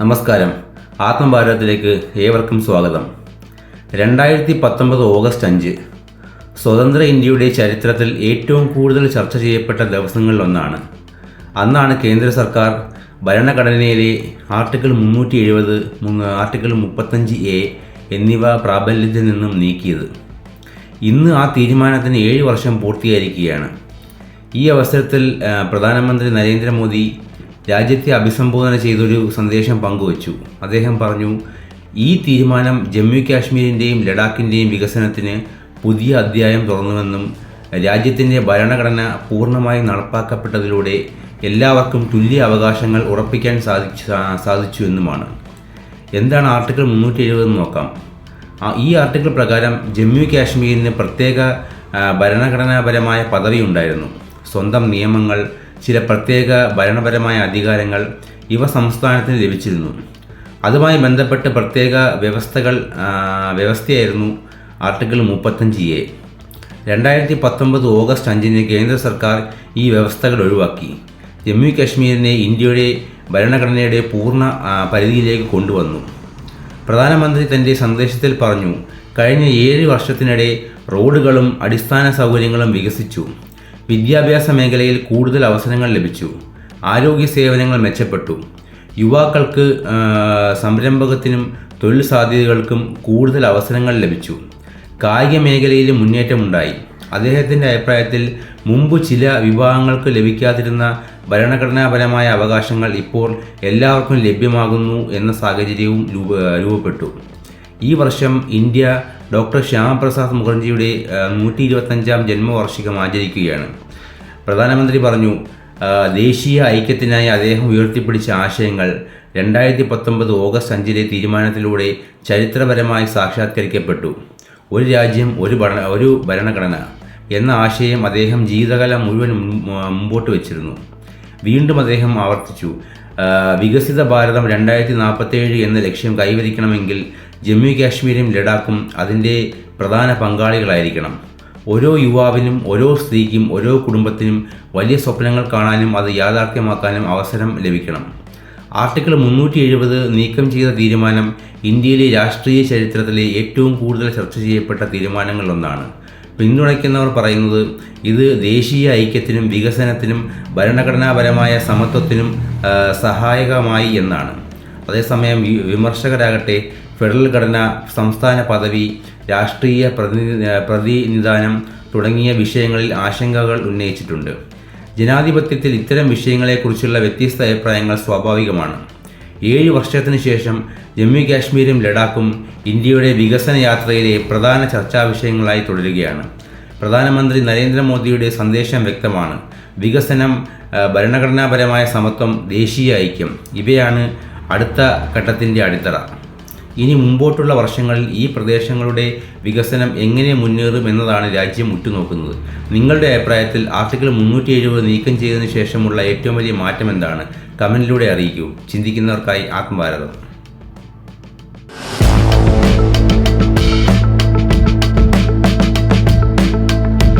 നമസ്കാരം. ആത്മഭാരതത്തിലേക്ക് ഏവർക്കും സ്വാഗതം. 2019 ഓഗസ്റ്റ് 5 സ്വതന്ത്ര ഇന്ത്യയുടെ ചരിത്രത്തിൽ ഏറ്റവും കൂടുതൽ ചർച്ച ചെയ്യപ്പെട്ട ദിവസങ്ങളിലൊന്നാണ്. അന്നാണ് കേന്ദ്ര സർക്കാർ ഭരണഘടനയിലെ ആർട്ടിക്കിൾ 370, ആർട്ടിക്കിൾ 35A എന്നിവ പ്രാബല്യത്തിൽ നിന്നും നീക്കിയത്. ഇന്ന് ആ തീരുമാനത്തിന് 7 വർഷം പൂർത്തിയായിരിക്കുകയാണ്. ഈ അവസരത്തിൽ പ്രധാനമന്ത്രി നരേന്ദ്രമോദി രാജ്യത്തെ അഭിസംബോധന ചെയ്തൊരു സന്ദേശം പങ്കുവച്ചു. അദ്ദേഹം പറഞ്ഞു, ഈ തീരുമാനം ജമ്മു കാശ്മീരിൻ്റെയും ലഡാക്കിൻ്റെയും വികസനത്തിന് പുതിയ അധ്യായം തുറന്നുവെന്നും രാജ്യത്തിൻ്റെ ഭരണഘടന പൂർണ്ണമായി നടപ്പാക്കപ്പെട്ടതിലൂടെ എല്ലാവർക്കും തുല്യ അവകാശങ്ങൾ ഉറപ്പിക്കാൻ സാധിച്ചു എന്നുമാണ്. എന്താണ് ആർട്ടിക്കിൾ 370 എന്ന് നോക്കാം. ഈ ആർട്ടിക്കിൾ പ്രകാരം ജമ്മു കാശ്മീരിന് പ്രത്യേക ഭരണഘടനാപരമായ പദവി ഉണ്ടായിരുന്നു. സ്വന്തം നിയമങ്ങൾ, ചില പ്രത്യേക ഭരണപരമായ അധികാരങ്ങൾ ഇവ സംസ്ഥാനത്തിന് ലഭിച്ചിരുന്നു. അതുമായി ബന്ധപ്പെട്ട് പ്രത്യേക വ്യവസ്ഥയായിരുന്നു ആർട്ടിക്കിൾ 35A. 2019 ഓഗസ്റ്റ് 5 കേന്ദ്ര സർക്കാർ ഈ വ്യവസ്ഥകൾ ഒഴിവാക്കി ജമ്മു കാശ്മീരിനെ ഇന്ത്യയുടെ ഭരണഘടനയുടെ പൂർണ്ണ പരിധിയിലേക്ക് കൊണ്ടുവന്നു. പ്രധാനമന്ത്രി തൻ്റെ സന്ദേശത്തിൽ പറഞ്ഞു, കഴിഞ്ഞ 7 വർഷത്തിനിടെ റോഡുകളും അടിസ്ഥാന സൗകര്യങ്ങളും വികസിച്ചു. വിദ്യാഭ്യാസ മേഖലയിൽ കൂടുതൽ അവസരങ്ങൾ ലഭിച്ചു. ആരോഗ്യ സേവനങ്ങൾ മെച്ചപ്പെട്ടു. യുവാക്കൾക്ക് സംരംഭകത്തിനും തൊഴിൽ സാധ്യതകൾക്കും കൂടുതൽ അവസരങ്ങൾ ലഭിച്ചു. കായിക മേഖലയിൽ മുന്നേറ്റമുണ്ടായി. അദ്ദേഹത്തിൻ്റെ അഭിപ്രായത്തിൽ മുമ്പ് ചില വിഭാഗങ്ങൾക്ക് ലഭിക്കാതിരുന്ന ഭരണഘടനാപരമായ അവകാശങ്ങൾ ഇപ്പോൾ എല്ലാവർക്കും ലഭ്യമാകുന്നു എന്ന സാഹചര്യവും രൂപപ്പെട്ടു. ഈ വർഷം ഇന്ത്യ ഡോക്ടർ ശ്യാമപ്രസാദ് മുഖർജിയുടെ 125ാം ജന്മവാർഷികം ആചരിക്കുകയാണ്. പ്രധാനമന്ത്രി പറഞ്ഞു, ദേശീയ ഐക്യത്തിനായി അദ്ദേഹം ഉയർത്തിപ്പിടിച്ച ആശയങ്ങൾ 2019 ഓഗസ്റ്റ് 5 തീരുമാനത്തിലൂടെ ചരിത്രപരമായി സാക്ഷാത്കരിക്കപ്പെട്ടു. ഒരു രാജ്യം, ഒരു ഭരണഘടന എന്ന ആശയം അദ്ദേഹം ജീവിതകാലം മുഴുവൻ മുമ്പോട്ട് വച്ചിരുന്നു. വീണ്ടും അദ്ദേഹം ആവർത്തിച്ചു, വികസിത ഭാരതം 2047 എന്ന ലക്ഷ്യം കൈവരിക്കണമെങ്കിൽ ജമ്മു കാശ്മീരും ലഡാക്കും അതിൻ്റെ പ്രധാന പങ്കാളികളായിരിക്കണം. ഓരോ യുവാവിനും, ഓരോ സ്ത്രീക്കും, ഓരോ കുടുംബത്തിനും വലിയ സ്വപ്നങ്ങൾ കാണാനും അത് യാഥാർത്ഥ്യമാക്കാനും അവസരം ലഭിക്കണം. ആർട്ടിക്കിൾ 370 നീക്കം ചെയ്ത തീരുമാനം ഇന്ത്യയിലെ രാഷ്ട്രീയ ചരിത്രത്തിലെ ഏറ്റവും കൂടുതൽ ചർച്ച ചെയ്യപ്പെട്ട തീരുമാനങ്ങളിലൊന്നാണ്. പിന്തുണയ്ക്കുന്നവർ പറയുന്നത് ഇത് ദേശീയ ഐക്യത്തിനും വികസനത്തിനും ഭരണഘടനാപരമായ സമത്വത്തിനും സഹായകമായി എന്നാണ്. അതേസമയം വിമർശകരാകട്ടെ ഫെഡറൽ ഘടന, സംസ്ഥാന പദവി, രാഷ്ട്രീയ പ്രതിനിധാനം തുടങ്ങിയ വിഷയങ്ങളിൽ ആശങ്കകൾ ഉന്നയിച്ചിട്ടുണ്ട്. ജനാധിപത്യത്തിൽ ഇത്തരം വിഷയങ്ങളെക്കുറിച്ചുള്ള വ്യത്യസ്ത അഭിപ്രായങ്ങൾ സ്വാഭാവികമാണ്. 7 വർഷത്തിന് ശേഷം ജമ്മു കാശ്മീരും ലഡാക്കും ഇന്ത്യയുടെ വികസന യാത്രയിലെ പ്രധാന ചർച്ചാ വിഷയങ്ങളായി തുടരുകയാണ്. പ്രധാനമന്ത്രി നരേന്ദ്രമോദിയുടെ സന്ദേശം വ്യക്തമാണ്. വികസനം, ഭരണഘടനാപരമായ സമത്വം, ദേശീയ ഐക്യം ഇവയാണ് അടുത്ത ഘട്ടത്തിൻ്റെ അടിത്തറ. ഇനി മുമ്പോട്ടുള്ള വർഷങ്ങളിൽ ഈ പ്രദേശങ്ങളുടെ വികസനം എങ്ങനെ മുന്നേറും എന്നതാണ് രാജ്യം ഉറ്റുനോക്കുന്നത്. നിങ്ങളുടെ അഭിപ്രായത്തിൽ ആർട്ടിക്കിൾ 370 നീക്കം ചെയ്തതിനു ശേഷമുള്ള ഏറ്റവും വലിയ മാറ്റം എന്താണ്? കമൻറ്റിലൂടെ അറിയിക്കൂ. ചിന്തിക്കുന്നവർക്കായി ആത്മഭാരതം.